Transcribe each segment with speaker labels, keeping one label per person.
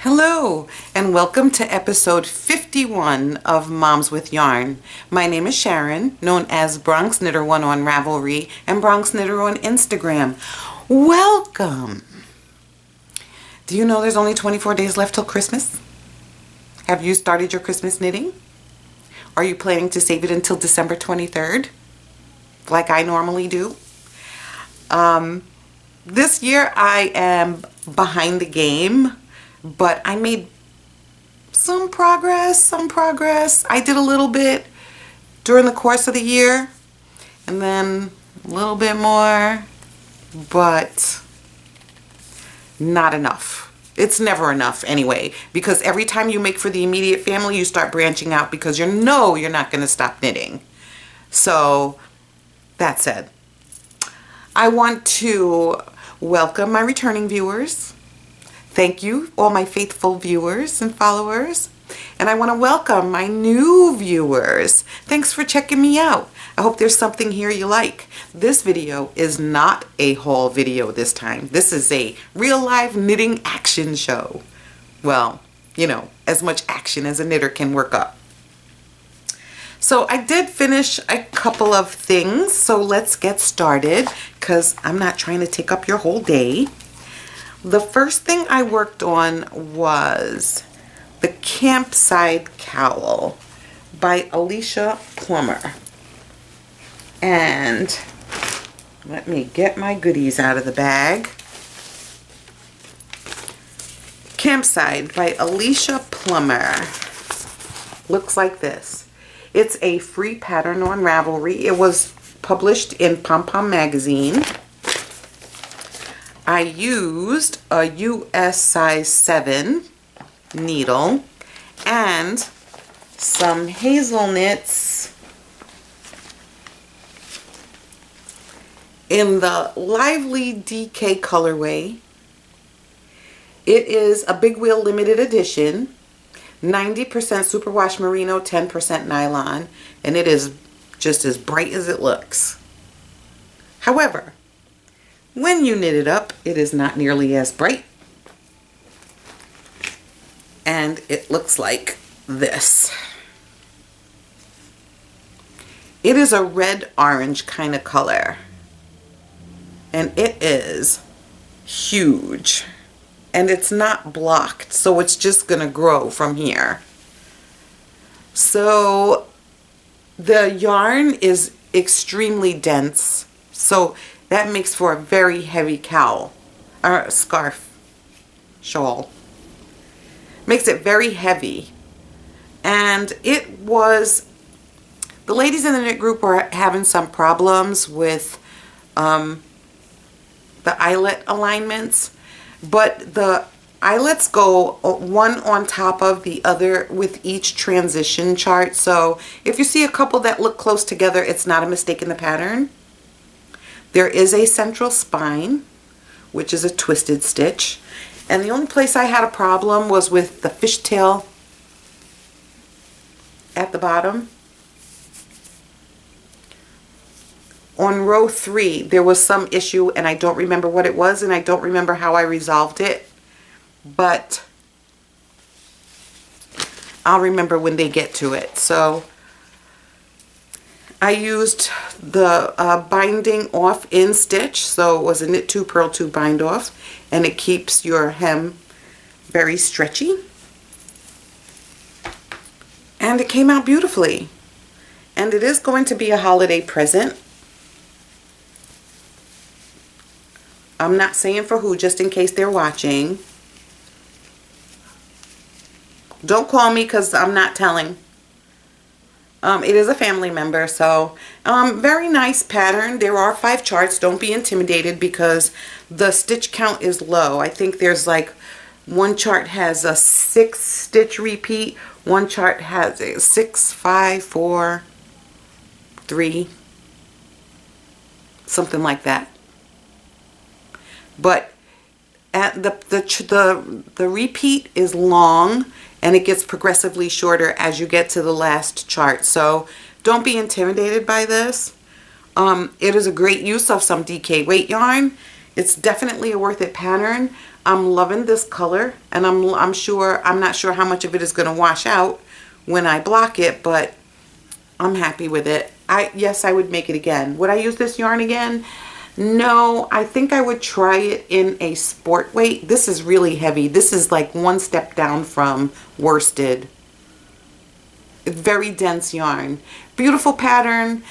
Speaker 1: Hello and welcome to episode 51 of Moms with Yarn. My name is Sharon, known as Bronx Knitter One on Ravelry and Bronx Knitter on Instagram. Welcome! Do you know there's only 24 days left till Christmas? Have you started your Christmas knitting? Are you planning to save it until December 23rd? Like I normally do? This year I am behind the game, but I made some progress. I did a little bit during the course of the year and then a little bit more, but not enough. It's never enough anyway, because every time you make for the immediate family, you start branching out because you know you're not going to stop knitting. So that said, I want to welcome my returning viewers. Thank you, all my faithful viewers and followers. And I want to welcome my new viewers. Thanks for checking me out. I hope there's something here you like. This video is not a haul video this time. This is a real live knitting action show. Well, you know, as much action as a knitter can work up. So I did finish a couple of things, so let's get started because I'm not trying to take up your whole day. The first thing I worked on was the Campside Cowl by Alicia Plummer. And let me get my goodies out of the bag. Campside by Alicia Plummer. Looks like this. It's a free pattern on Ravelry. It was published in Pom Pom magazine. I used a US size 7 needle and some hazelnuts in the Lively DK colorway. It is a Big Wheel limited edition, 90% superwash merino, 10% nylon, and it is just as bright as it looks. However, when you knit it up, it is not nearly as bright. And it looks like this. It is a red-orange kind of color. And it is huge. And it's not blocked, so it's just going to grow from here. So the yarn is extremely dense. So that makes for a very heavy cowl, or scarf, shawl. Makes it very heavy. And it was, the ladies in the knit group were having some problems with the eyelet alignments, but the eyelets go one on top of the other with each transition chart. So if you see a couple that look close together, it's not a mistake in the pattern. There is a central spine, which is a twisted stitch. And the only place I had a problem was with the fishtail at the bottom. On row 3, there was some issue, and I don't remember what it was, and I don't remember how I resolved it. But I'll remember when they get to it. So I used the binding off in stitch, so it was a knit 2 purl 2 bind off, and it keeps your hem very stretchy. And it came out beautifully. And it is going to be a holiday present. I'm not saying for who, just in case they're watching. Don't call me because I'm not telling. It is a family member, so very nice pattern. There are 5 charts. Don't be intimidated because the stitch count is low. I think there's like one chart has a 6 stitch repeat, one chart has a 6, 5, 4, 3, something like that. But at the repeat is long, and it gets progressively shorter as you get to the last chart. So don't be intimidated by this. It is a great use of some DK weight yarn, It's definitely a worth it pattern. I'm loving this color, and I'm not sure how much of it is going to wash out when I block it, but I'm happy with it. Yes, I would make it again. Would I use this yarn again? No, I think I would try it in a sport weight. This is really heavy. This is like one step down from worsted. Very dense yarn. Beautiful pattern.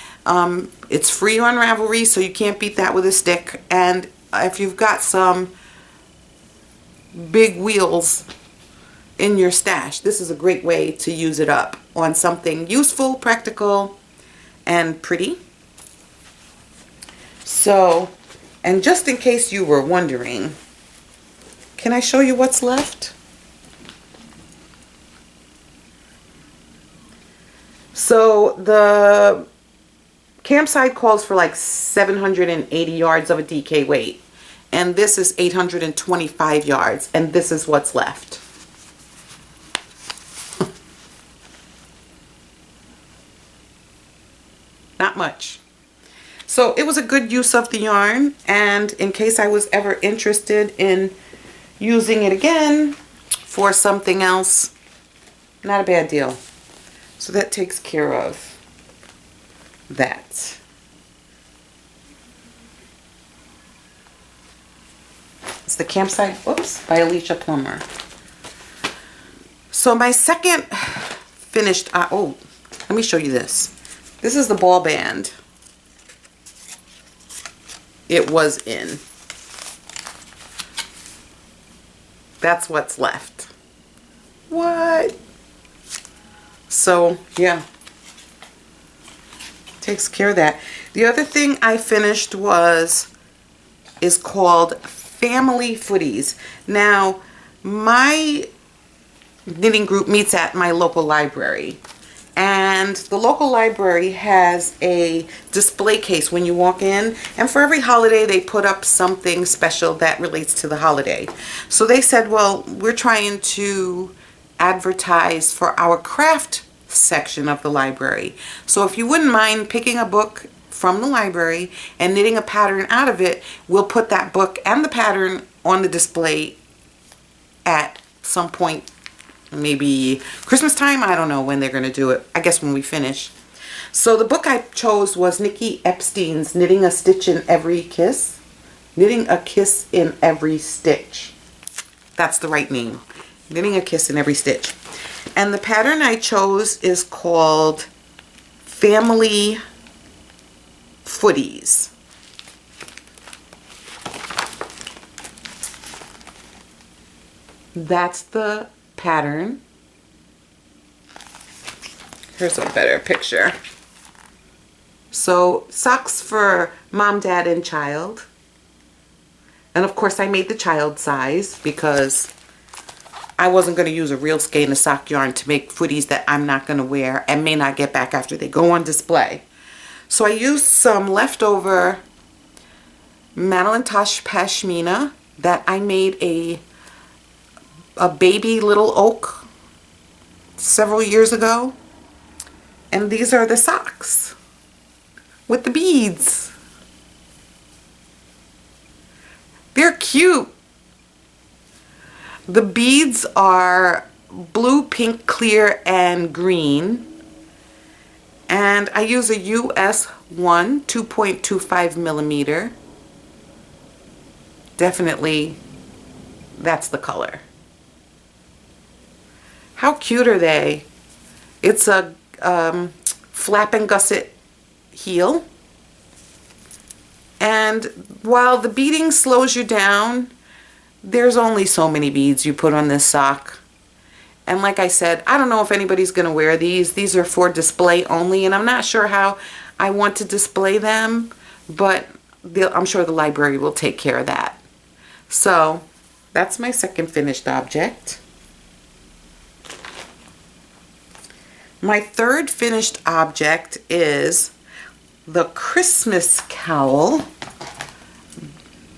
Speaker 1: It's free on Ravelry, so you can't beat that with a stick. And if you've got some big wheels in your stash, this is a great way to use it up on something useful, practical, and pretty. So, and just in case you were wondering, can I show you what's left? So the campsite calls for like 780 yards of a DK weight, and this is 825 yards, and this is what's left. Not much. So it was a good use of the yarn, and in case I was ever interested in using it again for something else, not a bad deal. So that takes care of that. It's the Campsite, whoops, by Alicia Plummer. So my second finished, oh, let me show you this. This is the ball band. It was in. That's what's left. What? So, yeah. Takes care of that. The other thing I finished is called Family Footies. Now, my knitting group meets at my local library. And the local library has a display case when you walk in, and for every holiday they put up something special that relates to the holiday. So they said, well, we're trying to advertise for our craft section of the library. So if you wouldn't mind picking a book from the library and knitting a pattern out of it, we'll put that book and the pattern on the display at some point. Maybe Christmas time. I don't know when they're going to do it. I guess when we finish. So the book I chose was Nicky Epstein's Knitting a Stitch in Every Kiss. Knitting a Kiss in Every Stitch. That's the right name. Knitting a Kiss in Every Stitch. And the pattern I chose is called Family Footies. That's the pattern. Here's a better picture. So socks for mom, dad, and child. And of course I made the child size because I wasn't going to use a real skein of sock yarn to make footies that I'm not going to wear and may not get back after they go on display. So I used some leftover Madeline Tosh pashmina that I made a baby little oak several years ago, and these are the socks with the beads. They're cute. The beads are blue, pink, clear, and green, and I use a US 1 2.25 millimeter. Definitely that's the color. How cute are they? It's a flap and gusset heel. And while the beading slows you down, there's only so many beads you put on this sock. And like I said, I don't know if anybody's going to wear these. These are for display only, and I'm not sure how I want to display them, but I'm sure the library will take care of that. So that's my second finished object. My third finished object is the Christmas Cowl,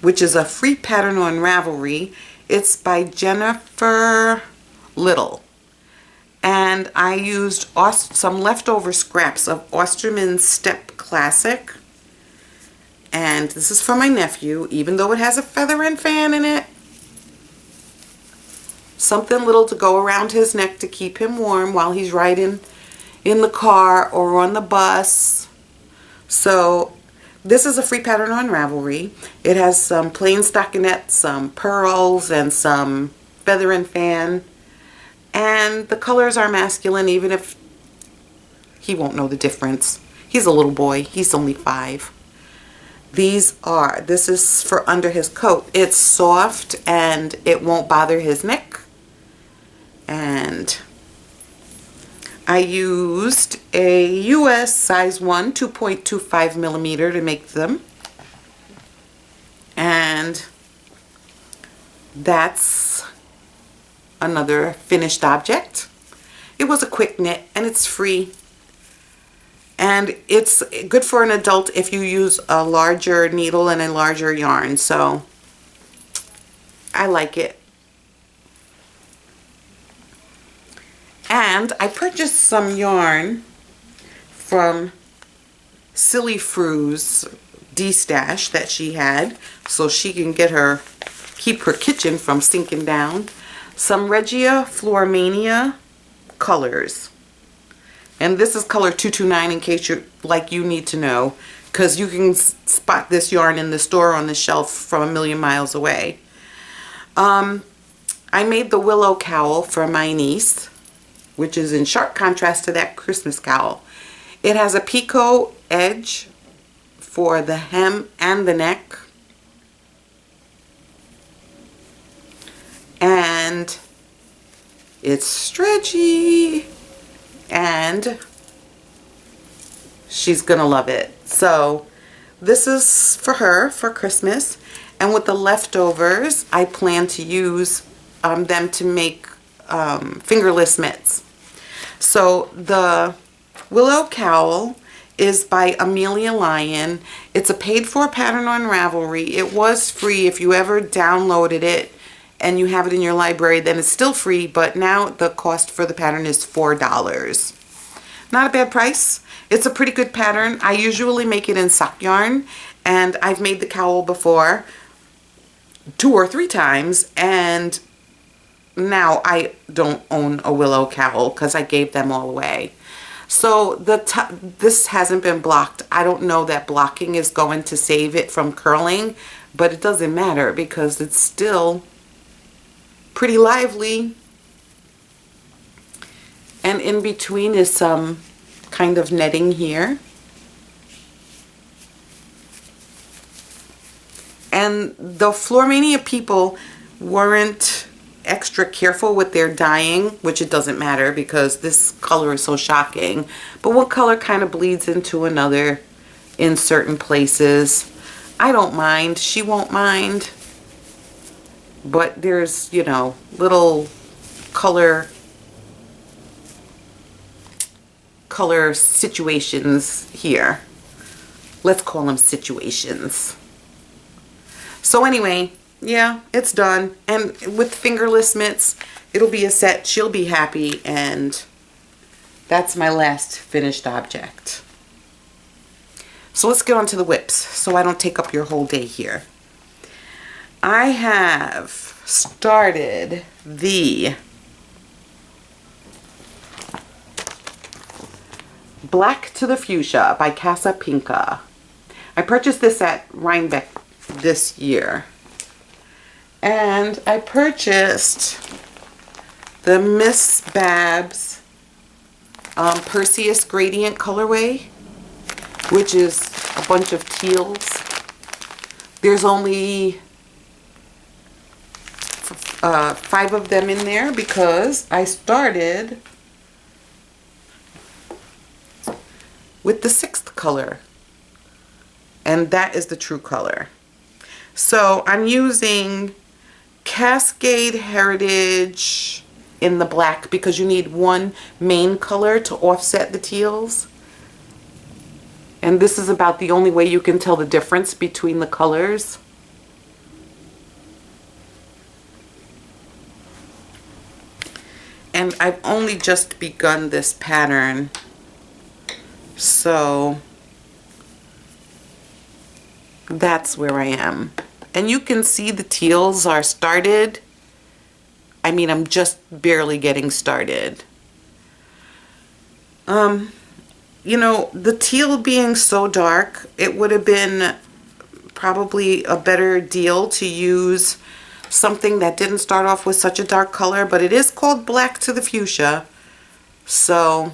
Speaker 1: which is a free pattern on Ravelry. It's by Jennifer Little. And I used some leftover scraps of Osterman's Step Classic And this is for my nephew, even though it has a feather and fan in it. Something little to go around his neck to keep him warm while he's riding in the car or on the bus. So this is a free pattern on Ravelry. It has some plain stockinette, some pearls, and some feather and fan. And the colors are masculine, even if he won't know the difference. He's a little boy. He's only 5. This is for under his coat. It's soft and it won't bother his neck. And I used a US size 1, 2.25 millimeter to make them. And that's another finished object. It was a quick knit and it's free. And it's good for an adult if you use a larger needle and a larger yarn. So I like it. And I purchased some yarn from Silly Fru's D-stash that she had, so she can keep her kitchen from sinking down. Some Regia Flormania colors. And this is color 229 in case you need to know, because you can spot this yarn in the store on the shelf from a million miles away. I made the willow cowl for my niece, which is in sharp contrast to that Christmas cowl. It has a picot edge for the hem and the neck. And it's stretchy. And she's gonna love it. So this is for her for Christmas. And with the leftovers, I plan to use them to make fingerless mitts. So the Willow Cowl is by Amelia Lyon. It's a paid-for pattern on Ravelry. It was free if you ever downloaded it and you have it in your library, then it's still free, but now the cost for the pattern is $4. Not a bad price. It's a pretty good pattern. I usually make it in sock yarn, and I've made the cowl before 2 or 3 times, and now I don't own a willow cowl because I gave them all away. So this hasn't been blocked. I don't know that blocking is going to save it from curling, but it doesn't matter because it's still pretty lively. And in between is some kind of netting here. And the Flormania people weren't extra careful with their dyeing, which it doesn't matter because this color is so shocking. But one color kind of bleeds into another in certain places. I don't mind. She won't mind. But there's, you know, little color situations here. Let's call them situations. So anyway, yeah, it's done. And with fingerless mitts, it'll be a set. She'll be happy. And that's my last finished object. So let's get on to the whips so I don't take up your whole day here. I have started the Black to the Fuchsia by Casa Pinka. I purchased this at Rhinebeck this year. And I purchased the Miss Babs Perseus Gradient colorway, which is a bunch of teals. There's only 5 of them in there because I started with the 6th color, and that is the true color. So I'm using Cascade Heritage in the black because you need one main color to offset the teals. And this is about the only way you can tell the difference between the colors. And I've only just begun this pattern, so that's where I am. And you can see the teals are started. I mean, I'm just barely getting started. You know, the teal being so dark, it would have been probably a better deal to use something that didn't start off with such a dark color, but it is called Black to the Fuchsia. So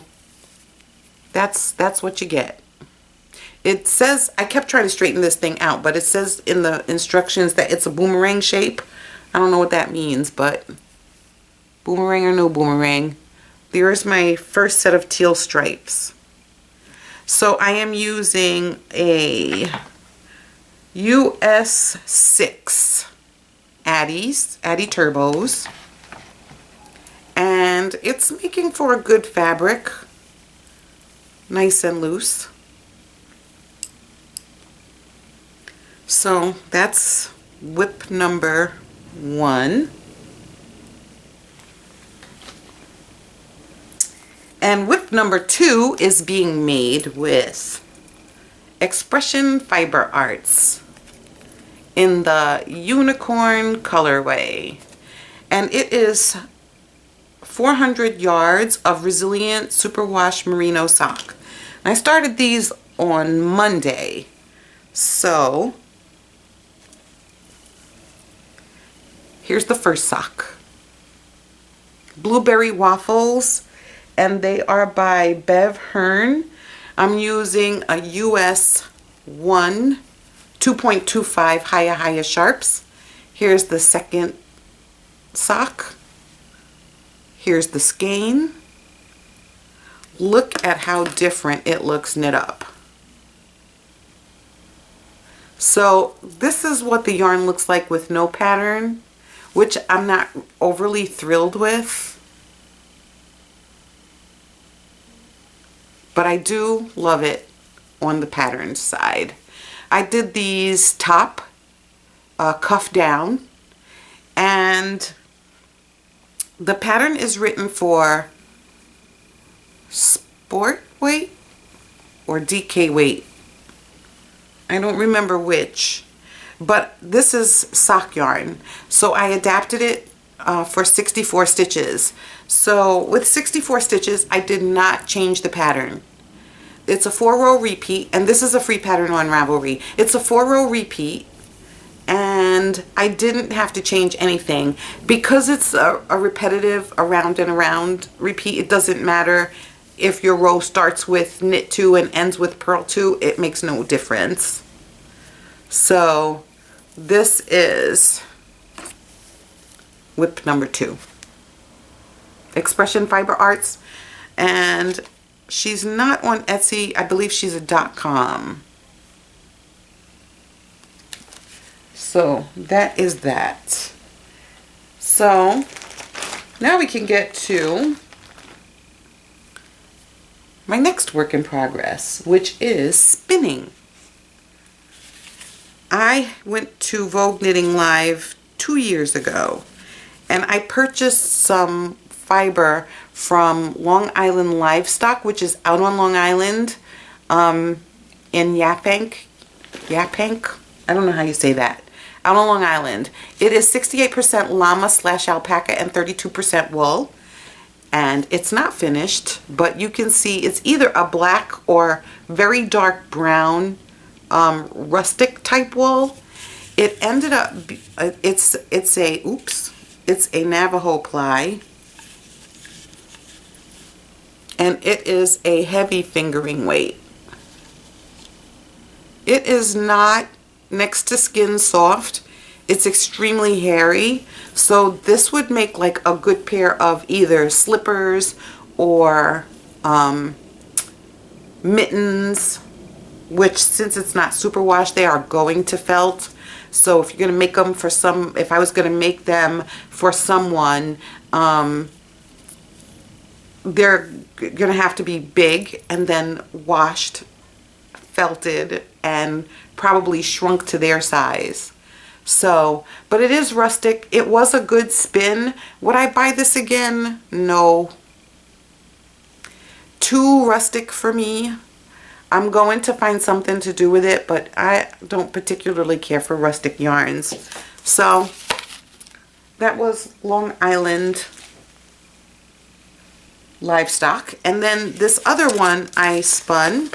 Speaker 1: that's what you get. It says, I kept trying to straighten this thing out, but it says in the instructions that it's a boomerang shape. I don't know what that means, but boomerang or no boomerang. There's my first set of teal stripes. So I am using a US 6 Addy Turbos. And it's making for a good fabric. Nice and loose. So that's whip number 1. And whip number 2 is being made with Expression Fiber Arts in the unicorn colorway. And it is 400 yards of resilient superwash merino sock. And I started these on Monday. So here's the first sock. Blueberry Waffles, and they are by Bev Hearn. I'm using a US 1 2.25 Haya Sharps. Here's the second sock. Here's the skein. Look at how different it looks knit up. So this is what the yarn looks like with no pattern, which I'm not overly thrilled with. But I do love it on the pattern side. I did these top cuff down, and the pattern is written for sport weight or DK weight. I don't remember which, but this is sock yarn. So I adapted it for 64 stitches. So with 64 stitches, I did not change the pattern. It's a 4-row repeat, and this is a free pattern on Ravelry. It's a 4-row repeat, and I didn't have to change anything. Because it's a repetitive around and around repeat, it doesn't matter if your row starts with knit 2 and ends with purl 2, it makes no difference. So this is whip number 2. Expression Fiber Arts, and she's not on Etsy. I believe she's a .com. So that is that. So now we can get to my next work in progress, which is spinning. I went to Vogue Knitting Live 2 years ago, and I purchased some fiber from Long Island Livestock, which is out on Long Island in Yaphank. I don't know how you say that. Out on Long Island. It is 68% llama / alpaca and 32% wool. And it's not finished, but you can see it's either a black or very dark brown rustic type wool. It ended up, it's a Navajo ply. And it is a heavy fingering weight. It is not next to skin soft. It's extremely hairy. So this would make like a good pair of either slippers or mittens, which since it's not superwash, they are going to felt. So if you're going to make them for if I was going to make them for someone, they're going to have to be big and then washed, felted, and probably shrunk to their size. So, but it is rustic. It was a good spin. Would I buy this again? No. Too rustic for me. I'm going to find something to do with it, but I don't particularly care for rustic yarns. So that was Long Island Livestock. And then this other one I spun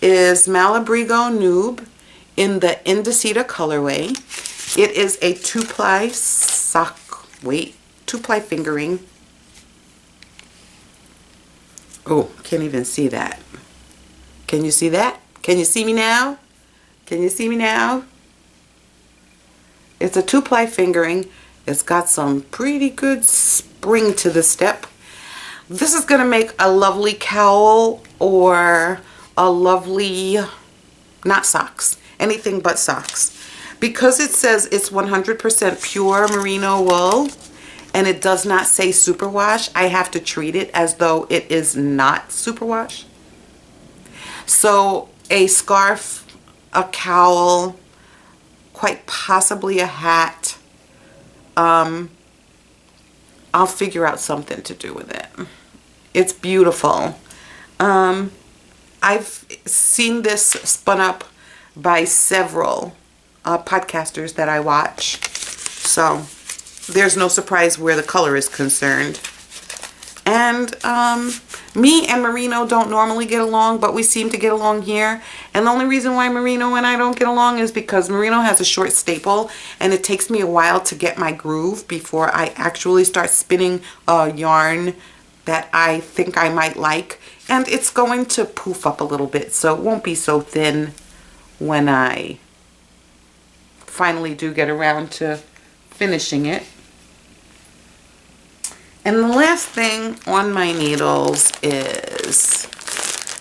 Speaker 1: is Malabrigo Nube in the Indus Eater colorway. It is a 2-ply sock, 2-ply fingering. Oh, can't even see that. Can you see that? Can you see me now? Can you see me now? It's a 2-ply fingering. It's got some pretty good spring to the step. This is going to make a lovely cowl or a lovely, not socks, anything but socks. Because it says it's 100% pure merino wool and it does not say superwash, I have to treat it as though it is not superwash. So a scarf, a cowl, quite possibly a hat. I'll figure out something to do with it. It's beautiful. I've seen this spun up by several podcasters that I watch. So there's no surprise where the color is concerned. And me and Merino don't normally get along, but we seem to get along here. And the only reason why Merino and I don't get along is because Merino has a short staple and it takes me a while to get my groove before I actually start spinning a yarn that I think I might like. And it's going to poof up a little bit, so it won't be so thin when I finally do get around to finishing it. And the last thing on my needles is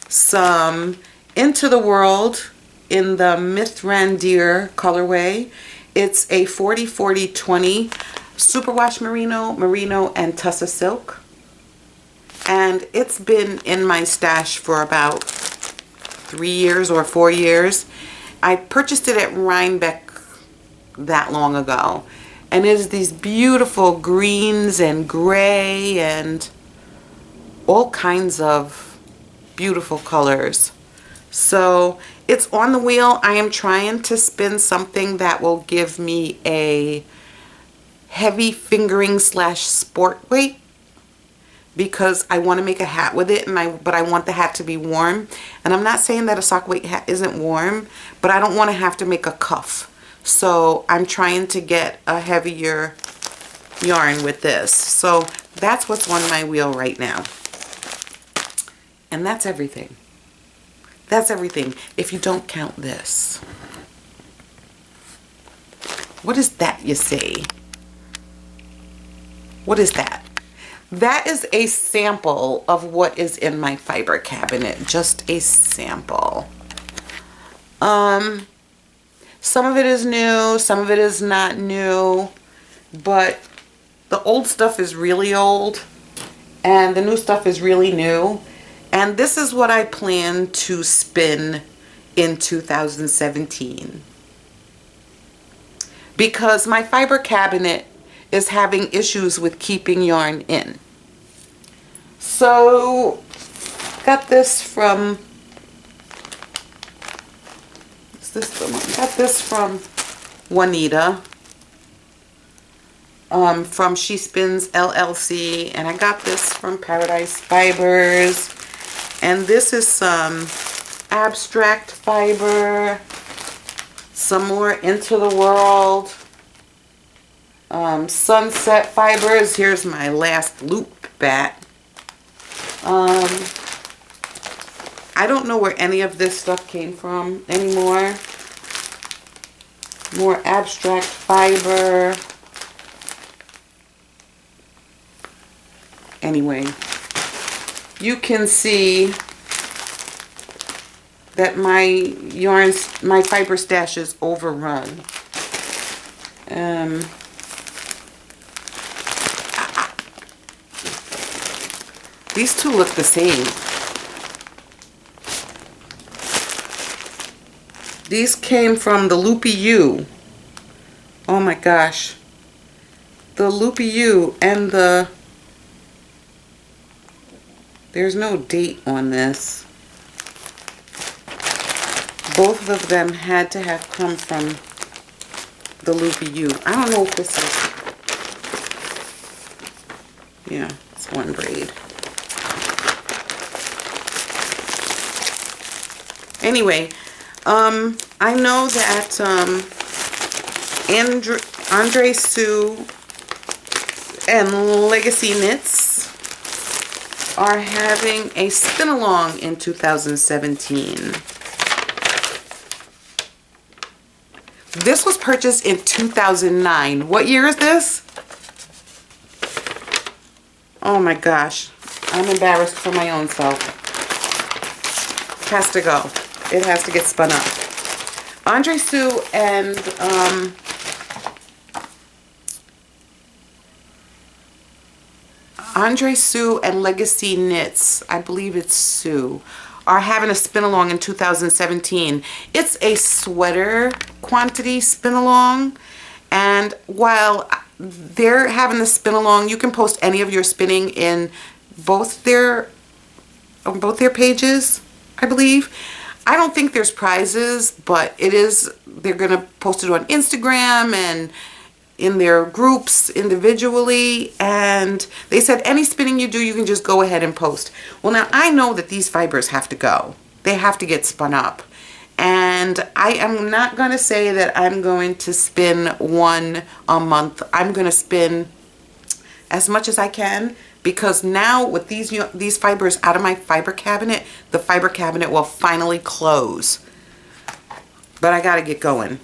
Speaker 1: some Into the Whirled in the Mithrandir colorway. It's a 40-40-20 superwash merino, and tussa silk. And it's been in my stash for about 3 years or 4 years. I purchased it at Rhinebeck that long ago. And it is these beautiful greens and gray and all kinds of beautiful colors. So it's on the wheel. I am trying to spin something that will give me a heavy fingering / sport weight, because I want to make a hat with it, but I want the hat to be warm. And I'm not saying that a sock weight hat isn't warm, but I don't want to have to make a cuff. So I'm trying to get a heavier yarn with this. So that's what's on my wheel right now. And that's everything. That's everything, if you don't count this. What is that, you say? What is that? That is a sample of what is in my fiber cabinet. Just a sample. Some of it is new, some of it is not new, but the old stuff is really old and the new stuff is really new. And this is what I plan to spin in 2017. Because my fiber cabinet is having issues with keeping yarn in. So, got this from, is this the one? Got this from Juanita, from She Spins LLC, and I got this from Paradise Fibers. And this is some abstract fiber, some more Into the Whirled, Sunset Fibers. Here's my last loop bat. I don't know where any of this stuff came from anymore. More abstract fiber. Anyway, you can see that my fiber stash is overrun. These two look the same. These came from the Loopy U. Oh my gosh. The Loopy U and the... There's no date on this. both of them had to have come from the Loopy U. I don't know if this is, yeah, it's one braid. Anyway, I know that Andre Sue and Legacy Knits are having a spin-along in 2017. This was purchased in 2009. What year is this? Oh my gosh. I'm embarrassed for my own self. Has to go. It has to get spun up. Andre Sue and Andre Sue and Legacy Knits, I believe it's Sue, are having a spin-along in 2017. It's a sweater quantity spin-along, and while they're having the spin-along, you can post any of your spinning in both their pages, I believe. I don't think there's prizes, but they're going to post it on Instagram and in their groups individually, and they said any spinning you do, you can just go ahead and post. Well, now I know that these fibers have to go. They have to get spun up. And I am not going to say that I'm going to spin one a month. I'm going to spin as much as I can, because now with these fibers out of my fiber cabinet, the fiber cabinet will finally close. But I got to get going.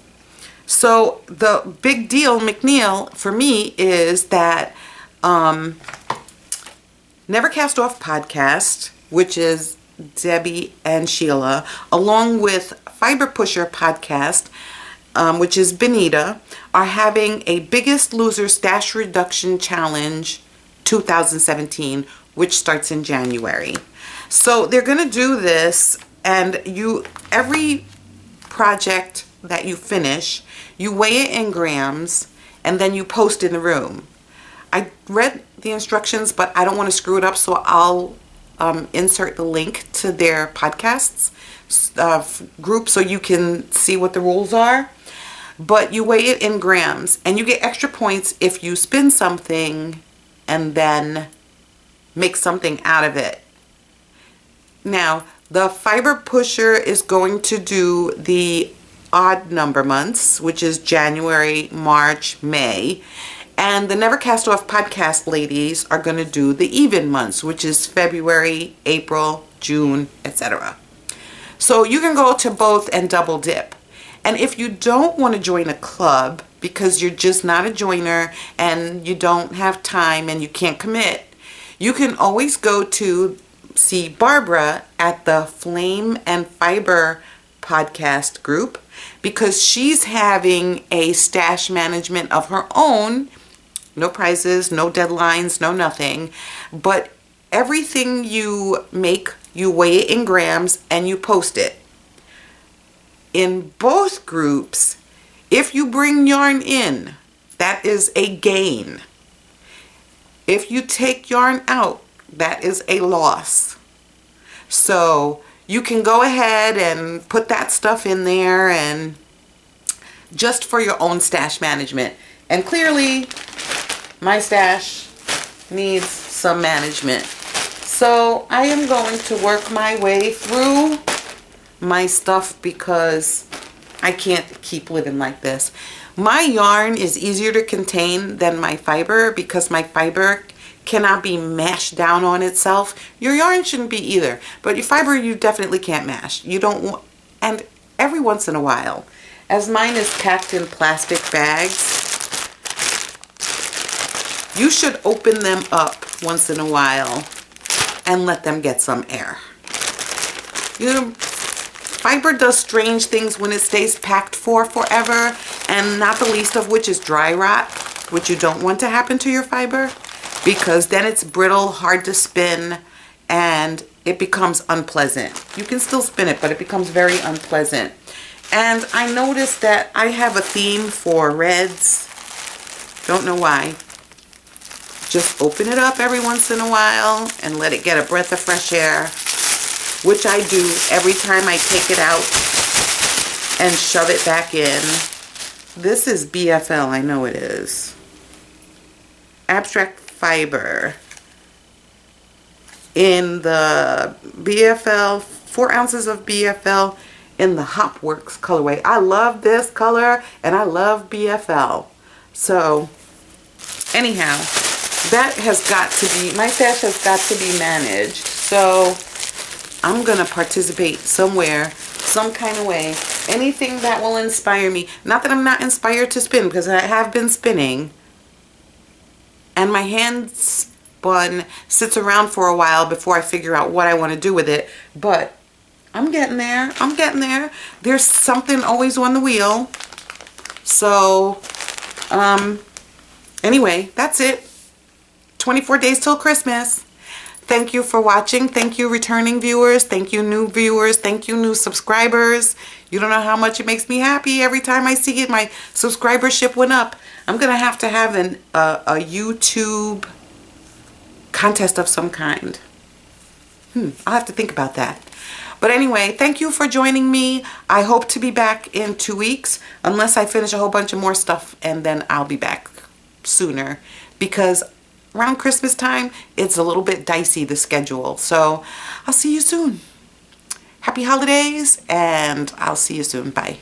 Speaker 1: So the big deal, McNeil, for me is that Never Cast Off podcast, which is Debbie and Sheila, along with Fiber Pusher podcast, which is Benita, are having a Biggest Loser Stash Reduction Challenge 2017, which starts in January. So they're going to do this, and every project that you finish, you weigh it in grams, and then you post in the room. I read the instructions, but I don't want to screw it up, so I'll insert the link to their podcasts group so you can see what the rules are. But you weigh it in grams, and you get extra points if you spin something and then make something out of it. Now, the Fiber Pusher is going to do the odd number months, which is January, March, May, and the Never Cast Off podcast ladies are going to do the even months, which is February, April, June, etc. So you can go to both and double dip. And if you don't want to join a club because you're just not a joiner and you don't have time and you can't commit, you can always go to see Barbara at the Flame and Fiber podcast group, because she's having a stash management of her own. No prizes, no deadlines, no nothing. But everything you make, you weigh it in grams and you post it. In both groups, if you bring yarn in, that is a gain. If you take yarn out, that is a loss. So you can go ahead and put that stuff in there, and just for your own stash management. And clearly, my stash needs some management. So I am going to work my way through my stuff because I can't keep living like this. My yarn is easier to contain than my fiber because my fiber cannot be mashed down on itself. Your yarn shouldn't be either, but your fiber you definitely can't mash. You don't want, and every once in a while, as mine is packed in plastic bags, you should open them up once in a while and let them get some air. You know, fiber does strange things when it stays packed for forever, and not the least of which is dry rot, which you don't want to happen to your fiber, because then it's brittle, hard to spin, and it becomes unpleasant. You can still spin it, but it becomes very unpleasant. And I noticed that I have a theme for reds. Don't know why. Just open it up every once in a while and let it get a breath of fresh air, which I do every time I take it out and shove it back in. This is BFL, I know it is. Abstract fiber. In the BFL, 4 ounces of BFL in the Hopworks colorway. I love this color and I love BFL. So anyhow, that has got to be, my stash has got to be managed. So I'm gonna participate somewhere, some kind of way, anything that will inspire me. Not that I'm not inspired to spin, because I have been spinning, and my hand spun sits around for a while before I figure out what I want to do with it. But I'm getting there. I'm getting there. There's something always on the wheel. So anyway, that's it. 24 days till Christmas. Thank you for watching. Thank you, returning viewers. Thank you, new viewers. Thank you, new subscribers. You don't know how much it makes me happy every time I see it. My subscribership went up. I'm going to have a YouTube contest of some kind. I'll have to think about that. But anyway, thank you for joining me. I hope to be back in 2 weeks, unless I finish a whole bunch of more stuff, and then I'll be back sooner, because around Christmas time, it's a little bit dicey, the schedule. So I'll see you soon. Happy holidays, and I'll see you soon. Bye.